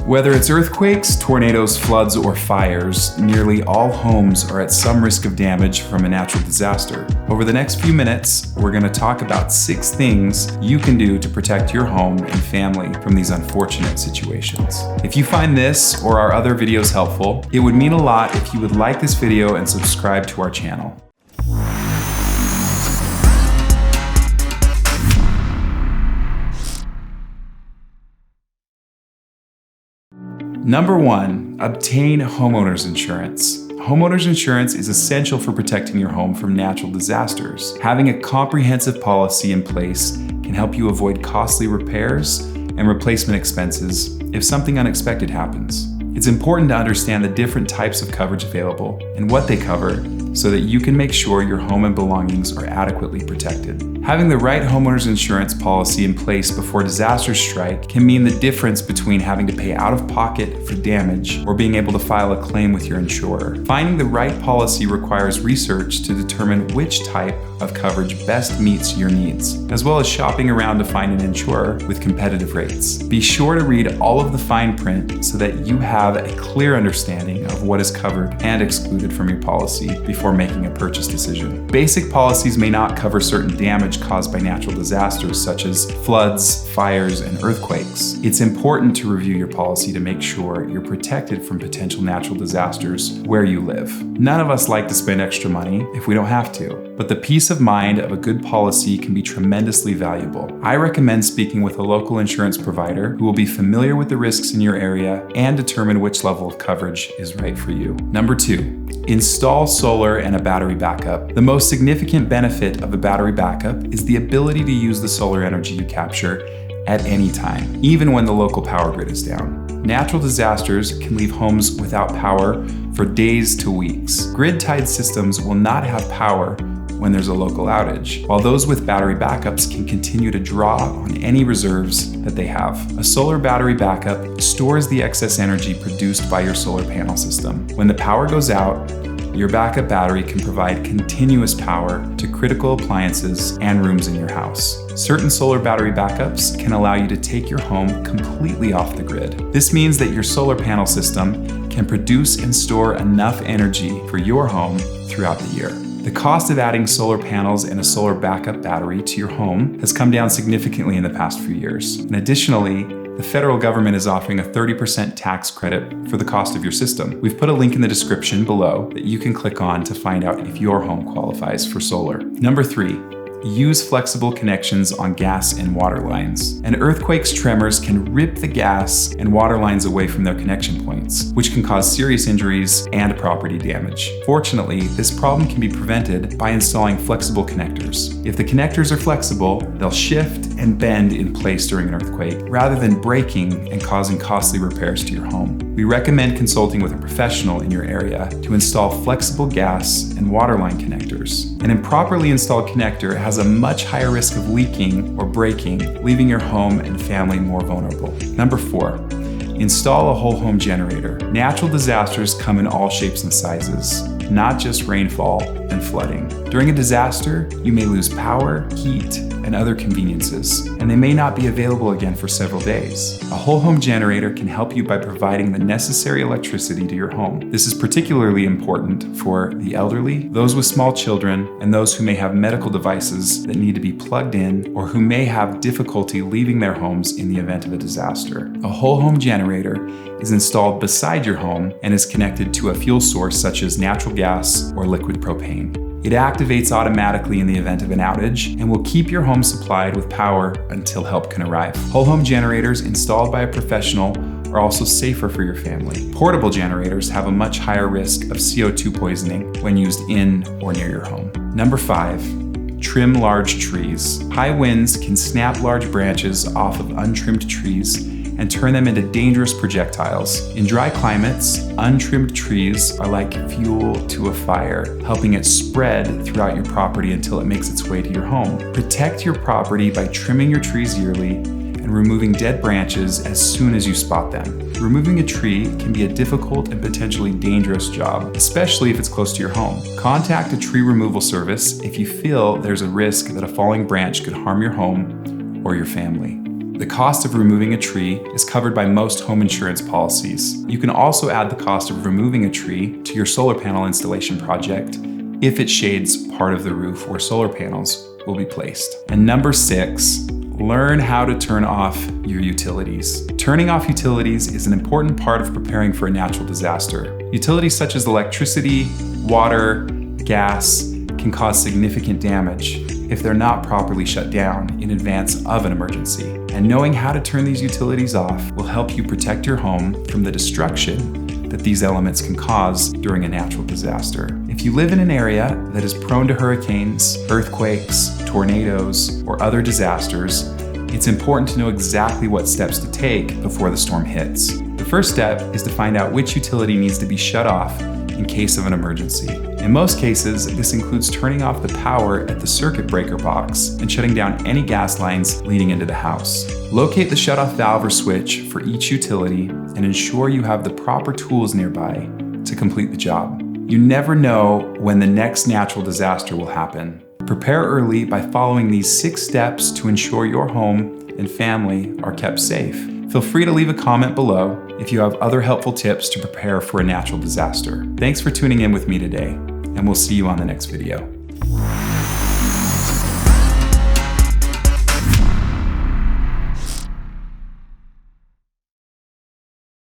Whether it's earthquakes, tornadoes, floods, or fires, nearly all homes are at some risk of damage from a natural disaster. Over the next few minutes, we're going to talk about 6 things you can do to protect your home and family from these unfortunate situations. If you find this or our other videos helpful, it would mean a lot if you would like this video and subscribe to our channel. Number 1, obtain homeowners insurance. Homeowners insurance is essential for protecting your home from natural disasters. Having a comprehensive policy in place can help you avoid costly repairs and replacement expenses if something unexpected happens. It's important to understand the different types of coverage available and what they cover so that you can make sure your home and belongings are adequately protected. Having the right homeowners insurance policy in place before disasters strike can mean the difference between having to pay out of pocket for damage or being able to file a claim with your insurer. Finding the right policy requires research to determine which type of coverage best meets your needs, as well as shopping around to find an insurer with competitive rates. Be sure to read all of the fine print so that you have a clear understanding of what is covered and excluded from your policy before making a purchase decision. Basic policies may not cover certain damage caused by natural disasters such as floods, fires, and earthquakes. It's important to review your policy to make sure you're protected from potential natural disasters where you live. None of us like to spend extra money if we don't have to, but the peace of mind of a good policy can be tremendously valuable. I recommend speaking with a local insurance provider who will be familiar with the risks in your area and determine which level of coverage is right for you. Number 2, install solar and a battery backup. The most significant benefit of a battery backup is the ability to use the solar energy you capture at any time, even when the local power grid is down. Natural disasters can leave homes without power for days to weeks. Grid-tied systems will not have power when there's a local outage, while those with battery backups can continue to draw on any reserves that they have. A solar battery backup stores the excess energy produced by your solar panel system. When the power goes out, your backup battery can provide continuous power to critical appliances and rooms in your house. Certain solar battery backups can allow you to take your home completely off the grid. This means that your solar panel system can produce and store enough energy for your home throughout the year. The cost of adding solar panels and a solar backup battery to your home has come down significantly in the past few years. And additionally, the federal government is offering a 30% tax credit for the cost of your system. We've put a link in the description below that you can click on to find out if your home qualifies for solar. Number 3, use flexible connections on gas and water lines. An earthquake's tremors can rip the gas and water lines away from their connection points, which can cause serious injuries and property damage. Fortunately, this problem can be prevented by installing flexible connectors. If the connectors are flexible, they'll shift and bend in place during an earthquake, rather than breaking and causing costly repairs to your home. We recommend consulting with a professional in your area to install flexible gas and water line connectors. An improperly installed connector has a much higher risk of leaking or breaking, leaving your home and family more vulnerable. Number 4, install a whole home generator. Natural disasters come in all shapes and sizes, not just rainfall and flooding. During a disaster, you may lose power, heat, and other conveniences, and they may not be available again for several days. A whole home generator can help you by providing the necessary electricity to your home. This is particularly important for the elderly, those with small children, and those who may have medical devices that need to be plugged in or who may have difficulty leaving their homes in the event of a disaster. A whole home generator is installed beside your home and is connected to a fuel source such as natural gas or liquid propane. It activates automatically in the event of an outage and will keep your home supplied with power until help can arrive. Whole home generators installed by a professional are also safer for your family. Portable generators have a much higher risk of CO2 poisoning when used in or near your home. Number 5, trim large trees. High winds can snap large branches off of untrimmed trees and turn them into dangerous projectiles. In dry climates, untrimmed trees are like fuel to a fire, helping it spread throughout your property until it makes its way to your home. Protect your property by trimming your trees yearly and removing dead branches as soon as you spot them. Removing a tree can be a difficult and potentially dangerous job, especially if it's close to your home. Contact a tree removal service if you feel there's a risk that a falling branch could harm your home or your family. The cost of removing a tree is covered by most home insurance policies. You can also add the cost of removing a tree to your solar panel installation project if it shades part of the roof where solar panels will be placed. And number 6, learn how to turn off your utilities. Turning off utilities is an important part of preparing for a natural disaster. Utilities such as electricity, water, gas can cause significant damage if they're not properly shut down in advance of an emergency. And knowing how to turn these utilities off will help you protect your home from the destruction that these elements can cause during a natural disaster. If you live in an area that is prone to hurricanes, earthquakes, tornadoes, or other disasters, it's important to know exactly what steps to take before the storm hits. The first step is to find out which utility needs to be shut off in case of an emergency. In most cases, this includes turning off the power at the circuit breaker box and shutting down any gas lines leading into the house. Locate the shutoff valve or switch for each utility and ensure you have the proper tools nearby to complete the job. You never know when the next natural disaster will happen. Prepare early by following these 6 steps to ensure your home and family are kept safe. Feel free to leave a comment below if you have other helpful tips to prepare for a natural disaster. Thanks for tuning in with me today, and we'll see you on the next video.